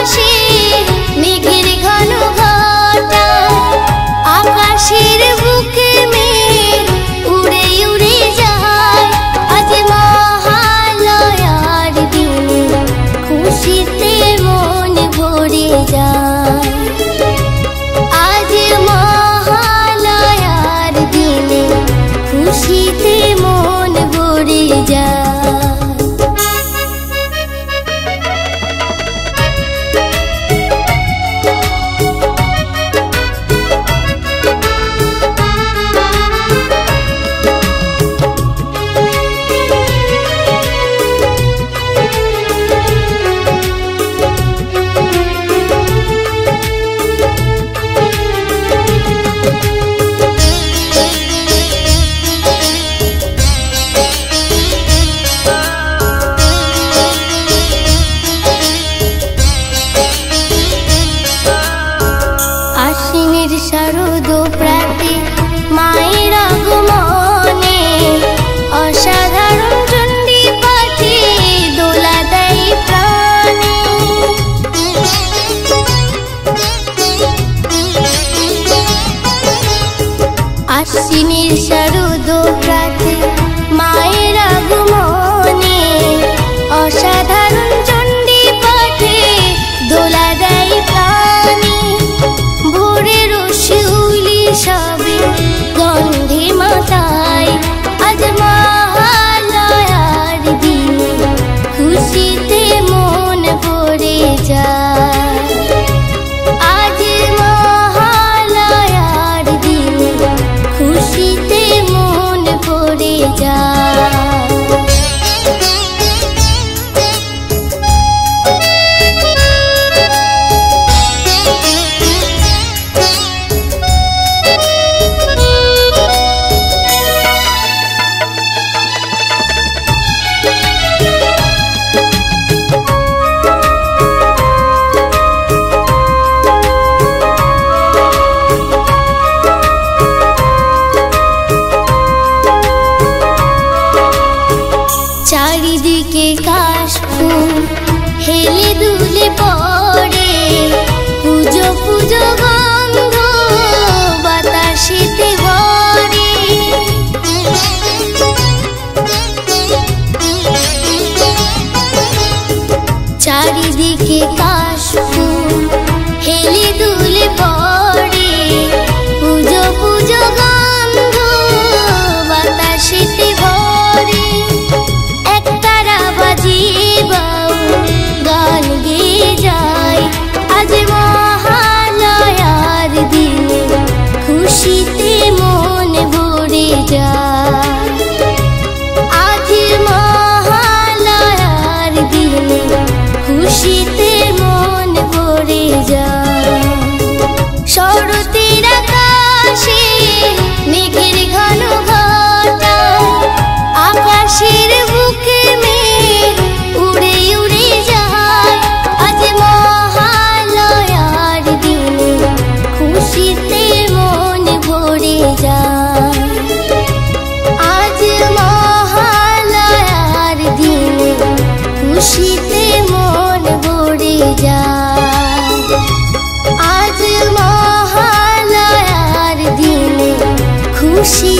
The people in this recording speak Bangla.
আকাশে মেঘের ঘন ঘটা, আকাশের বুকে মেঘ উড়ে উড়ে যায়। আজ মহালয়ার দিনে খুশিতে মন ভরে যায়। আজ মহালয়ার দিনে খুশিতে মন ভরে যায়। আশ্বিনের শারদ প্রাতে মায়ের আগমনে, অসাধারণ চণ্ডী পাঠে দোলা দেয় প্রাণে। আশ্বিনের শারদ প্রাতে মায়ের আগমনে, অসাধারণ চণ্ডী পাঠে দোলা দেয় প্রাণে। ভোরের শিউলি সবে গন্ধে মাতায়, আজ মহালয়ার দিনে খুশিতে মন ভরে যায়। আজ মহালয়ার দিনে খুশিতে মন ভরে যায়। চারিদিকে কাশফুল হেলে দুলে পড়ে, পুজো পুজো গন্ধ বাতাসেতে ভরে। চারিদিকে কাশফুল হেলে দুলে পড়ে, পুজো পুজো গন্ধ বাতাসেতে ভরে। একতারা বাজিয়ে বাউল গান গেয়ে যায়, আজ মহালয়ার দিনে খুশিতে মন ভরে যায়। আজ মহালয়ার দিনে খুশিতে মন ভরে যায়। শরতের আকাশে মেঘের ঘন ঘটা, আকাশের বুকে মেঘ উড়ে উড়ে যায়। আজ মহালয়ার দিনে খুশিতে মন ভরে যায়। আজ মহালয়ার দিনে খুশিতে মন ভরে যায়। আজ মহালয়ার দিনে খুশি